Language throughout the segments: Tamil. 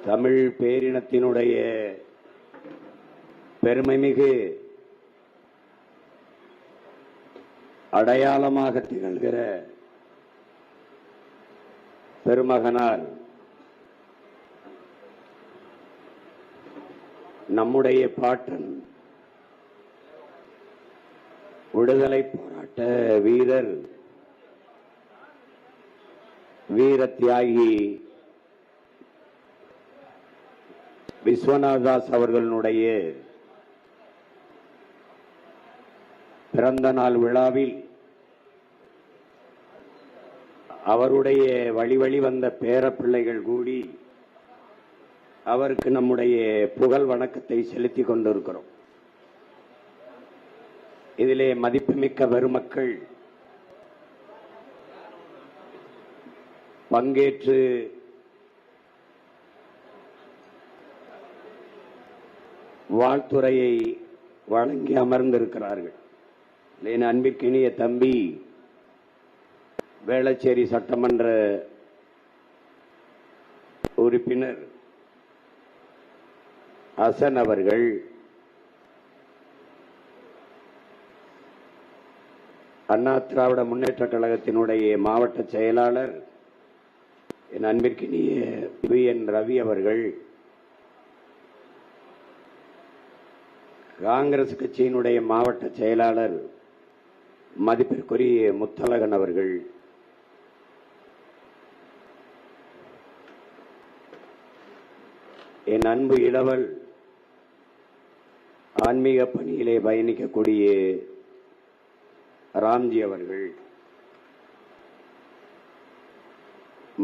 தமிழ் பேரினத்தினுடைய பெருமைமிகு அடையாளமாக திகழ்கிற பெருமகனார் நம்முடைய பாட்டன் விடுதலை போராட்ட வீரர், வீர தியாகி விஸ்வநாதாஸ் அவர்களுடைய பிறந்த நாள் விழாவில் அவருடைய வழி வந்த பேரப்பிள்ளைகள் கூடி அவருக்கு நம்முடைய புகழ் வணக்கத்தை செலுத்திக் கொண்டிருக்கிறோம். இதிலே மதிப்புமிக்க பெருமக்கள் பங்கேற்று வாழ்த்துரையை வழங்கி அமர்ந்திருக்கிறார்கள். என் அன்பிற்கினிய தம்பி வேளச்சேரி சட்டமன்ற உறுப்பினர் ஹசன் அவர்கள், அண்ணா திராவிட முன்னேற்ற கழகத்தினுடைய மாவட்ட செயலாளர் என் அன்பிற்கினிய VN ரவி அவர்கள், காங்கிரஸ் கட்சியினுடைய மாவட்ட செயலாளர் மதிப்பிற்குரிய முத்தழகன் அவர்கள், என் அன்பு இளவல் ஆன்மீக பணியிலே பயணிக்கக்கூடிய ராம்ஜி அவர்கள்,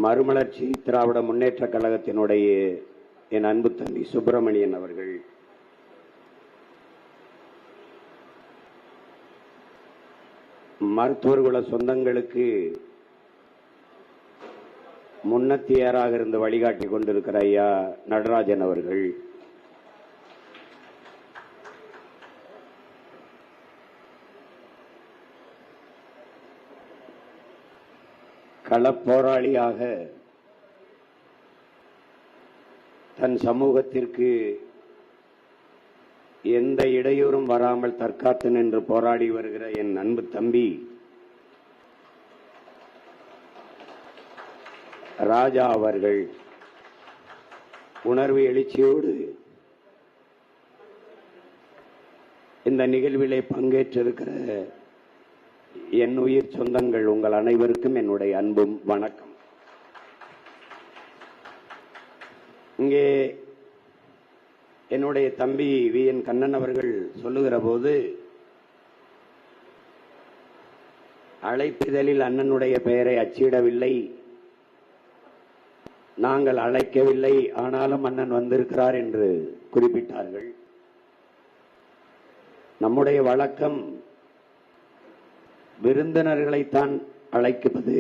மறுமலர்ச்சி திராவிட முன்னேற்ற கழகத்தினுடைய என் அன்பு தம்பி சுப்பிரமணியன் அவர்கள், மருத்துவர்குல சொந்தங்களுக்கு முன்னத்தியராக இருந்து வழிகாட்டி கொண்டிருக்கிற ஐயா நடராஜன் அவர்கள், களப்போராளியாக தன் சமூகத்திற்கு எந்த இடையூறும் வராமல் தற்காத்து நின்று போராடி வருகிற என் அன்பு தம்பி ராஜா அவர்கள், உணர்வு எழுச்சியோடு இந்த நிகழ்விலே பங்கேற்றிருக்கிற என் உயிர் சொந்தங்கள் உங்கள் அனைவருக்கும் என்னுடைய அன்பும் வணக்கம். இங்கே என்னுடைய தம்பி VN கண்ணன் அவர்கள் சொல்லுகிற போது, அழைப்பிதழில் அண்ணனுடைய பெயரை அச்சிடவில்லை, நாங்கள் அழைக்கவில்லை, ஆனாலும் அண்ணன் வந்திருக்கிறார் என்று குறிப்பிட்டார்கள். நம்முடைய வழக்கம் விருந்தினர்களைத்தான் அழைப்பது,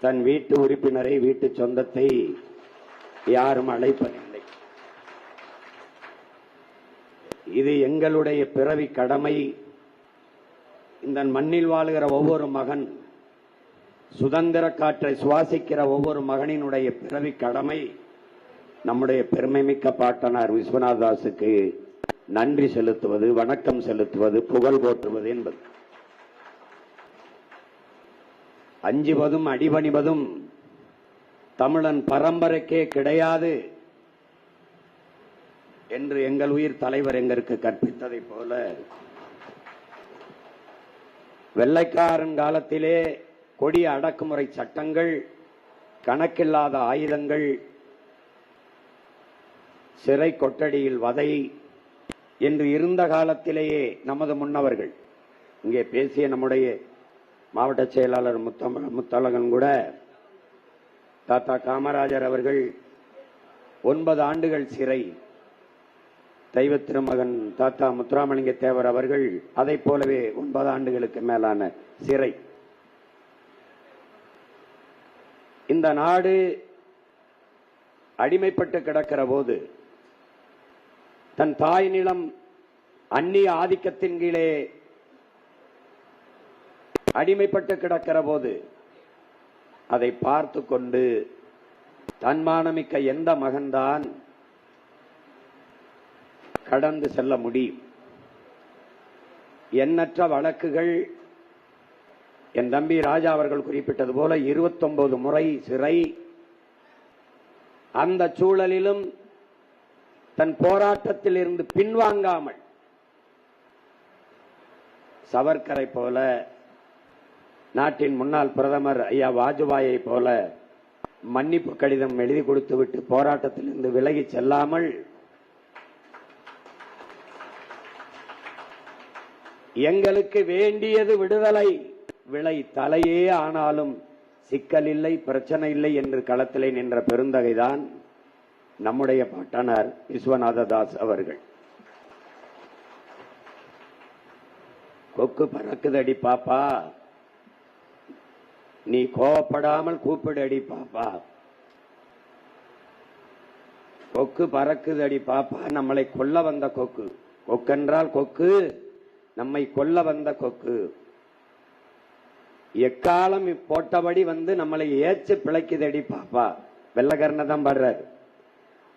தன் வீட்டு உறுப்பினரை, வீட்டு சொந்தத்தை யாரும் அழைப்பதில்லை. இது எங்களுடைய பிறவி கடமை. இந்த மண்ணில் வாழுகிற ஒவ்வொரு மகன், சுதந்திர காற்றை சுவாசிக்கிற ஒவ்வொரு மகனினுடைய பிறவி கடமை நம்முடைய பெருமைமிக்க பாட்டனார் விஸ்வநாதாஸுக்கு நன்றி செலுத்துவது, வணக்கம் செலுத்துவது, புகழ் போற்றுவது என்பது. அஞ்சுவதும் அடிபணிவதும் தமிழன் பரம்பரைக்கே கிடையாது என்று எங்கள் உயிர் தலைவர் எங்களுக்கு கற்பித்ததை போல, வெள்ளைக்காரன் காலத்திலே கொடிய அடக்குமுறை சட்டங்கள், கணக்கில்லாத ஆயுதங்கள், சிறை கொட்டடியில் வதை என்று இருந்த காலத்திலேயே நமது முன்னவர்கள், இங்கே பேசிய நம்முடைய மாவட்ட செயலாளர் முத்தழகன் கூட, தாத்தா காமராஜர் அவர்கள் 9 ஆண்டுகள் சிறை, தெய்வ திருமகன் தாத்தா முத்துராமலிங்க தேவர் அவர்கள் அதை போலவே 9 ஆண்டுகளுக்கு மேலான சிறை. இந்த நாடு அடிமைப்பட்டு கிடக்கிற போது, தன் தாய் நிலம் அந்நிய ஆதிக்கத்தின் கீழே அடிமைப்பட்டு கிடக்கிற போது, அதை பார்த்து கொண்டு தன்மானமிக்க எந்த மகன்தான் கடந்து செல்ல முடியும்? எண்ணற்ற வழக்குகள், என் தம்பி ராஜா அவர்கள் குறிப்பிட்டது போல 29 முறை சிறை. அந்த சூழலிலும் தன் போராட்டத்தில் இருந்து பின்வாங்காமல் சவர்கரை போல, நாட்டின் முன்னாள் பிரதமர் ஐயா வாஜ்பாயை போல மன்னிப்பு கடிதம் எழுதி கொடுத்துவிட்டு போராட்டத்திலிருந்து விலகி செல்லாமல் எங்களுக்கு வேண்டியது விடுதலை, விலை தலையே ஆனாலும் சிக்கல் இல்லை, பிரச்சனை இல்லை என்று களத்திலே நின்ற பெருந்தகைதான் நம்முடைய பாட்டனார் விஸ்வநாத தாஸ் அவர்கள். கொக்கு பறக்குதடி பாப்பா, நீ கோவப்படாமல் கூப்பிடு அடி பாப்பா. கொக்கு பறக்குதடி பாப்பா, நம்மளை கொல்ல வந்த கொக்கு. கொக்கென்றால் கொக்கு, நம்மை கொல்ல வந்த கொக்கு. எக்காலம் போட்டபடி வந்து நம்மளை ஏச்சு பிழைக்குதடி பாப்பா. வெள்ளக்கரணை தான் பாடுறாரு.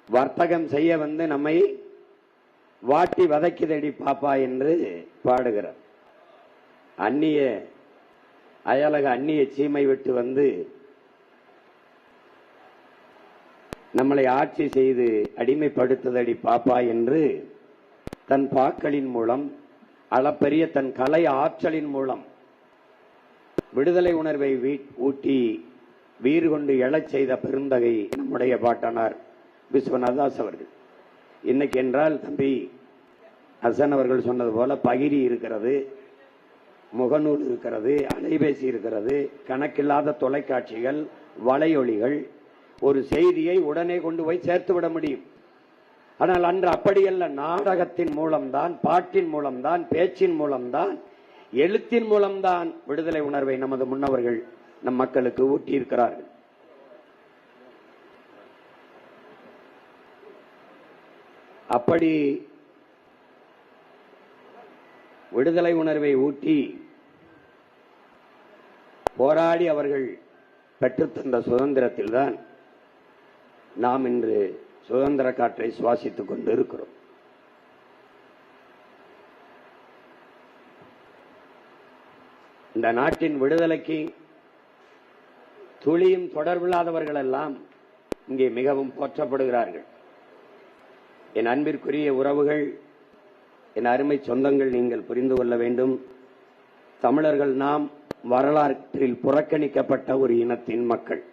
வர்த்தகம் செய்ய வந்து நம்மை வாட்டி வதைக்குதடி பாப்பா என்று பாடுகிறார். அந்நிய அயலக அந்நிய சீமை விட்டு வந்து நம்மளை ஆட்சி செய்து அடிமைப்படுத்துதடி பாப்பா என்று தன் பாக்களின் மூலம், அளப்பெரிய தன் கலை ஆற்றலின் மூலம் விடுதலை உணர்வை ஊட்டி வீறு கொண்டு எழச் செய்த பெருந்தகை நம்முடைய பாட்டனார் விஸ்வநாதாஸ் அவர்கள். இன்னைக்கு என்றால் தம்பி ஹசன் அவர்கள் சொன்னது போல பகிரி இருக்கிறது, முகநூல் இருக்கிறது, அலைபேசி இருக்கிறது, கணக்கில்லாத தொலைக்காட்சிகள், வலையொலிகள். ஒரு செய்தியை உடனே கொண்டு போய் சேர்த்து விட முடியும். ஆனால் அன்று அப்படியல்ல. நாடகத்தின் மூலம்தான், பாட்டின் மூலம்தான், பேச்சின் மூலம்தான், எழுத்தின் மூலம்தான் விடுதலை உணர்வை நமது முன்னவர்கள் நம் மக்களுக்கு ஊட்டியிருக்கிறார்கள். அப்படி விடுதலை உணர்வை ஊட்டி போராடி அவர்கள் பெற்றுத்தந்த சுதந்திரத்தில்தான் நாம் இன்று சுதந்திர காற்றை சுவாசித்துக் கொண்டு இருக்கிறோம். இந்த நாட்டின் விடுதலைக்கு துளியும் தொடர்பில்லாதவர்கள் எல்லாம் இங்கே மிகவும் போற்றப்படுகிறார்கள். என் அன்பிற்குரிய உறவுகள், என் அருமை சொந்தங்கள், நீங்கள் புரிந்து கொள்ள வேண்டும். தமிழர்கள் நாம் வரலாற்றில் புறக்கணிக்கப்பட்ட ஒரு இனத்தின் மக்கள்.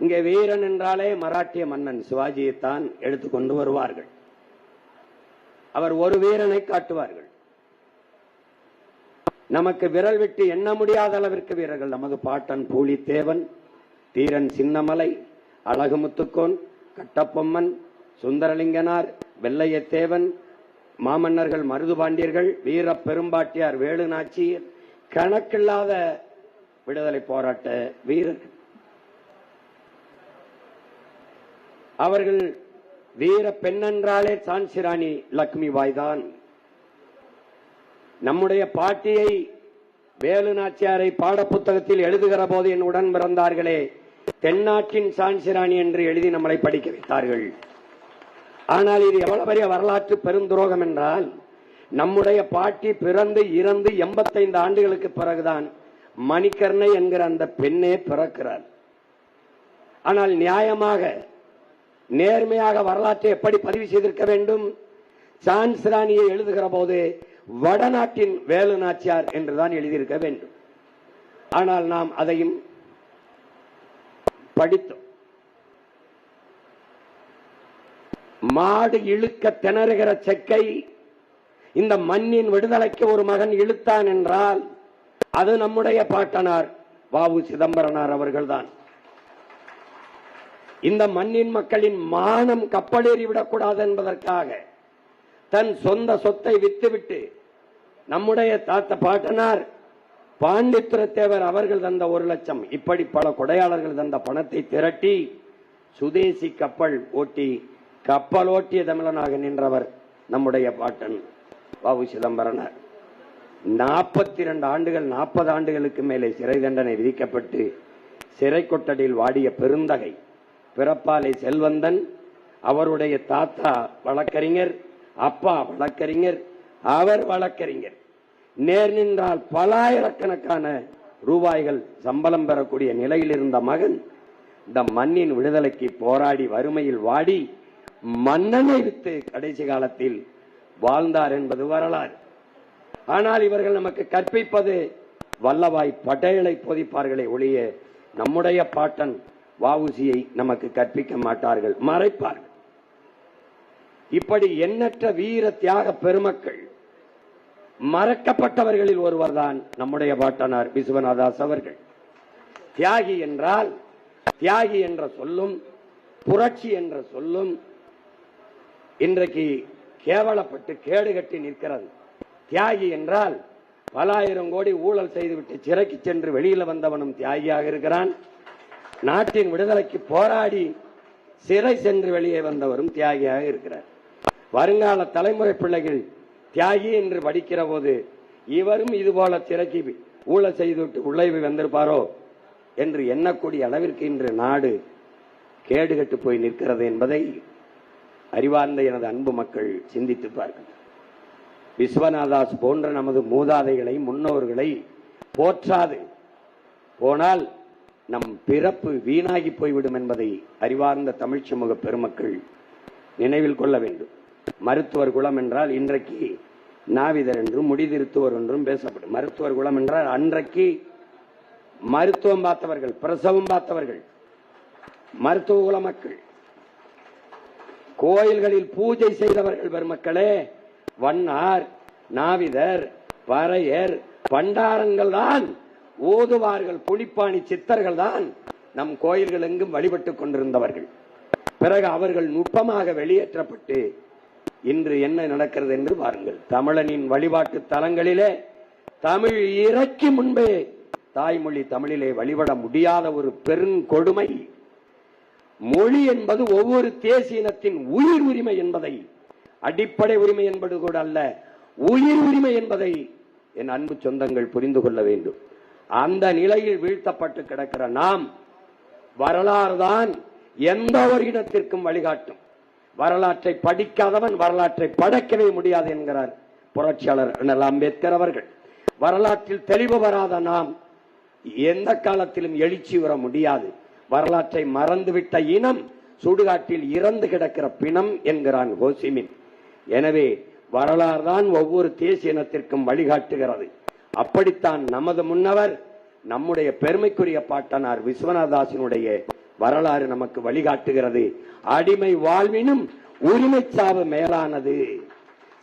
இங்கே வீரன் என்றாலே மராட்டிய மன்னன் சிவாஜியைத்தான் எடுத்துக்கொண்டு வருவார்கள். அவர் ஒரு வீரனை காட்டுவார்கள். நமக்கு விரல் விட்டு எண்ண முடியாத அளவிற்கு வீரர்கள். நமது பாட்டன் பூலித்தேவன், தீரன் சின்னமலை, அழகுமுத்துக்கோன், கட்டபொம்மன், சுந்தரலிங்கனார், வெள்ளையத்தேவன், மாமன்னர்கள் மருதுபாண்டியர்கள், வீர பெரும்பாட்டியார், வேலுநாச்சியர், கணக்கில்லாத விடுதலை போராட்ட வீரர்கள். அவர்கள் வீர பெண்ணென்றாலே சான்சிராணி லட்சுமி பாய்தான். நம்முடைய பாட்டியை, வேலுநாச்சியாரை பாடப்புத்தகத்தில் எழுதுகிற போது என் உடன் பிறந்தார்களே, தென்னாட்டின் சான்சிராணி என்று எழுதி நம்மளை படிக்க வைத்தார்கள். ஆனால் இது எவ்வளவு பெரிய வரலாற்று பெருந்துரோகம் என்றால், நம்முடைய பாட்டி பிறந்து இறந்து 85 ஆண்டுகளுக்கு பிறகுதான் மணிக்கர்ணை என்கிற அந்த பெண்ணே பிறக்கிறார். ஆனால் நியாயமாக, நேர்மையாக வரலாற்றை எப்படி பதிவு செய்திருக்க வேண்டும்? சான்சிராணியை எழுதுகிற போது வடநாட்டின் வேலுநாச்சியார் என்றுதான் எழுதியிருக்க வேண்டும். ஆனால் நாம் அதையும் படித்தோம். மாடு இழுக்க திணறுகிற செக்கை இந்த மண்ணின் விடுதலைக்கு ஒரு மகன் இழுத்தான் என்றால் அது நம்முடைய பாட்டனார் வ.உ. சிதம்பரனார் அவர்கள்தான். இந்த மண்ணின் மக்களின் மானம் கப்பலேறிவிடக்கூடாது என்பதற்காக தன் சொந்த சொத்தை வித்துவிட்டு நம்முடைய தாத்த பாட்டனார் பாண்டித்துரத்தேவர் அவர்கள் தந்த 1 லட்சம், இப்படி பல கொடையாளர்கள் தந்த பணத்தை திரட்டி சுதேசி கப்பல் ஓட்டி, கப்பல் ஓட்டிய தமிழனாக நின்றவர் நம்முடைய பாட்டன் வ.உ. சிதம்பரனார். 42 ஆண்டுகள், 40 ஆண்டுகளுக்கு மேலே சிறை தண்டனை விதிக்கப்பட்டு சிறை கொட்டடியில் வாடிய பெருந்தகை பிறப்பாலை செல்வந்தன், அவருடைய தாத்தா வழக்கறிஞர், அப்பா வழக்கறிஞர், அவர் வழக்கறிஞர். நேர் நின்றால் பலாயிரக்கணக்கான ரூபாய்கள் சம்பளம் பெறக்கூடிய நிலையில் இருந்த மகன் இந்த மண்ணின் விடுதலைக்கு போராடி வறுமையில் வாடி மன்னனை விட்டு கடைசி காலத்தில் வாழ்ந்தார் என்பது வரலாறு. ஆனால் இவர்கள் நமக்கு கற்பிப்பது வல்லபாய் பட்டேலை போதிப்பார்களே ஒழிய நம்முடைய பாட்டன் வஉசியை நமக்கு கற்பிக்க மாட்டார்கள், மறைப்பார்கள். இப்படி எண்ணற்ற வீர தியாக பெருமக்கள் மறக்கப்பட்டவர்களில் ஒருவர்தான் நம்முடைய பாட்டனார் விஸ்வநாதாஸ் அவர்கள். தியாகி என்றால், தியாகி என்ற சொல்லும் புரட்சி என்ற சொல்லும் இன்றைக்கு கேவலப்பட்டு கேடுகட்டி நிற்கிறது. தியாகி என்றால் பல ஆயிரம் கோடி ஊழல் செய்துவிட்டு சிறைக்கு சென்று வெளியில் வந்தவனும் தியாகியாக இருக்கிறான். நாட்டின் விடுதலைக்கு போராடி சிறை சென்று வெளியே வந்தவரும் தியாகியாக இருக்கிறார். வருங்கால தலைமுறை பிள்ளைகள் தியாகி என்று படிக்கிற போது இவரும் இதுபோல சிறைக்கு ஊழல் செய்துவிட்டு உள்ளே வந்திருப்பாரோ என்று எண்ணக்கூடிய அளவிற்கு இன்று நாடு கேடுகட்டு போய் நிற்கிறது என்பதை அறிவார்ந்த எனது அன்பு மக்கள் சிந்தித்துப்பார்கள். விஸ்வநாதாஸ் போன்ற நமது மூதாதைகளை முன்னோர்களை போற்றாது போனால் நம் பிறப்பு வீணாகி போய்விடும் என்பதை அறிவார்ந்த தமிழ் சமூக பெருமக்கள் நினைவில் கொள்ள வேண்டும். மருத்துவர் குலம் என்றால் இன்றைக்கு நாவிதர் என்றும் முடிதிருத்துவர் என்றும் பேசப்படும். மருத்துவர் குலம் என்றால் அன்றைக்கு மருத்துவம் பார்த்தவர்கள், பிரசவம் பார்த்தவர்கள் மருத்துவ குல மக்கள். கோயில்களில் பூஜை செய்தவர்கள் பெருமக்களே வண்ணார், நாவிதர், பறையர், பண்டாரங்கள் தான் ஓதுவார்கள், புலிப்பாணி சித்தர்கள் தான் நம் கோயில்கள் எங்கும் வழிபட்டுக் கொண்டிருந்தவர்கள். பிறகு அவர்கள் நுட்பமாக வெளியேற்றப்பட்டு இன்று என்ன நடக்கிறது என்று பாருங்கள். தமிழனின் வழிபாட்டு தலங்களிலே தமிழ் இறக்கி முன்பே தாய்மொழி தமிழிலே வழிபட முடியாத ஒரு பெருங்கொடுமை. மொழி என்பது ஒவ்வொரு தேசியனத்தின் உயிர் உரிமை என்பதை, அடிப்படை உரிமை என்பது கூட அல்ல, உயிர் உரிமை என்பதை என் அன்பு சொந்தங்கள் புரிந்து கொள்ள வேண்டும். அந்த நிலையில் வீழ்த்தப்பட்டு கிடக்கிற நாம், வரலாறு தான் எந்த ஒரு இனத்திற்கும் வழிகாட்டும். வரலாற்றை படிக்காதவன் வரலாற்றை படைக்கவே முடியாது என்கிறார் புரட்சியாளர் அம்பேத்கர் அவர்கள். வரலாற்றில் தெளிவு வராத நாம் எந்த காலத்திலும் எழுச்சி வர முடியாது. வரலாற்றை மறந்துவிட்ட இனம் சுடுகாட்டில் இறந்து கிடக்கிற பிணம் என்கிறான் ஹோசிமின். எனவே வரலாறு தான் ஒவ்வொரு தேசிய இனத்திற்கும் வழிகாட்டுகிறது. அப்படித்தான் நமது முன்னவர், நம்முடைய பெருமைக்குரிய பாட்டனார் விஸ்வநாதாசினுடைய வரலாறு நமக்கு வழிகாட்டுகிறது. அடிமை வாழ்வினும் உரிமை சாவு மேலானது,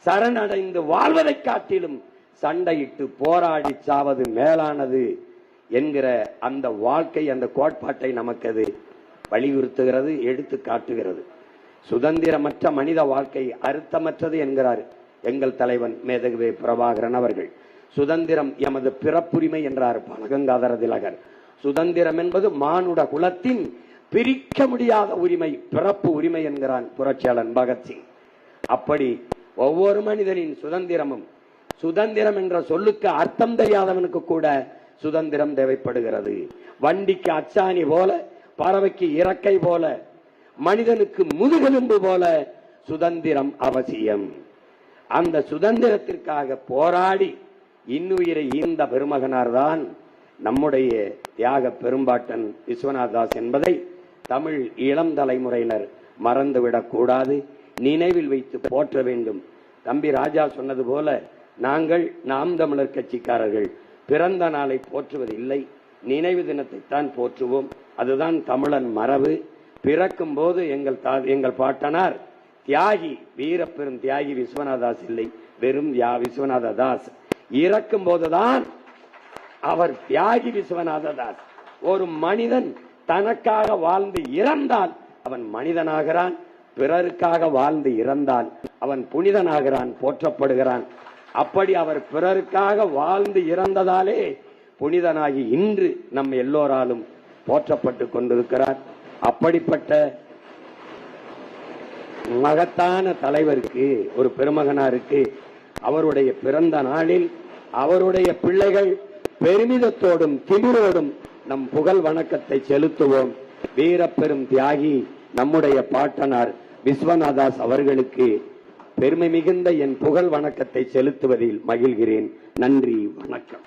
சரணடைந்து வாழ்வதை காட்டிலும் சண்டையிட்டு போராடி சாவது மேலானது என்கிற அந்த வாழ்க்கை, அந்த கோட்பாட்டை நமக்கு அது வலியுறுத்துகிறது, எடுத்து காட்டுகிறது. சுதந்திரமற்ற மனித வாழ்க்கை அர்த்தமற்றது என்கிறார் எங்கள் தலைவன் மேதகுவே பிரபாகரன் அவர்கள். சுதந்திரம் எமது பிறப்புரிமை என்றார் பாலகங்காதர திலகர். சுதந்திரம் என்பது மானுட குலத்தின் பிரிக்க முடியாத உரிமை, பிறப்பு உரிமை என்கிறான் புரட்சியாளன் பகத்சிங். அப்படி ஒவ்வொரு மனிதனின் சுதந்திரமும், சுதந்திரம் என்ற சொல்லுக்கு அர்த்தம் தெரியாதவனுக்கு கூட சுதந்திரம் தேவைப்படுகிறது. வண்டிக்கு அச்சாணி போல, பறவைக்கு இறக்கை போல, மனிதனுக்கு முதுகெலும்பு போல சுதந்திரம் அவசியம். அந்த சுதந்திரத்திற்காக போராடி இன்னுயிரை ஈந்த பெருமகனார் தான் நம்முடைய தியாக பெரும்பாட்டன் விஸ்வநாதாஸ் என்பதை தமிழ் இளம் தலைமுறையினர் மறந்துவிடக் கூடாது, நினைவில் வைத்து போற்ற வேண்டும். தம்பி ராஜா சொன்னது போல நாம் தமிழர் கட்சிக்காரர்கள் பிறந்த நாளை போற்றுவதில்லை, நினைவு தினத்தை தான் போற்றுவோம். அதுதான் தமிழன் மரபு. பிறக்கும் போது எங்கள் பாட்டனார் தியாகி, வீரப்பெரும் தியாகி விஸ்வநாதாஸ் இல்லை, வெறும் விஸ்வநாத தாஸ். இறக்கும் போதுதான் அவர் தியாகி விஸ்வநாத தாஸ். ஒரு மனிதன் தனக்காக வாழ்ந்து இறந்தால் அவன் மனிதனாகிறான், பிறருக்காக வாழ்ந்து இறந்தால் அவன் புனிதனாகிறான், போற்றப்படுகிறான். அப்படி அவர் பிறருக்காக வாழ்ந்து இறந்ததாலே புனிதனாகி இன்று நம் எல்லோராலும் போற்றப்பட்டு கொண்டிருக்கிறார். அப்படிப்பட்ட மகத்தான தலைவருக்கு, ஒரு பெருமகனாருக்கு அவருடைய பிறந்த நாளில் அவருடைய பிள்ளைகள் பெருமிதத்தோடும் திமிரோடும் நம் புகழ் வணக்கத்தை செலுத்துவோம். வீரப்பெரும் தியாகி நம்முடைய பாட்டனார் விஸ்வநாதாஸ் அவர்களுக்கு பெருமை மிகுந்த என் புகழ் வணக்கத்தை செலுத்துவதில் மகிழ்கிறேன். நன்றி, வணக்கம்.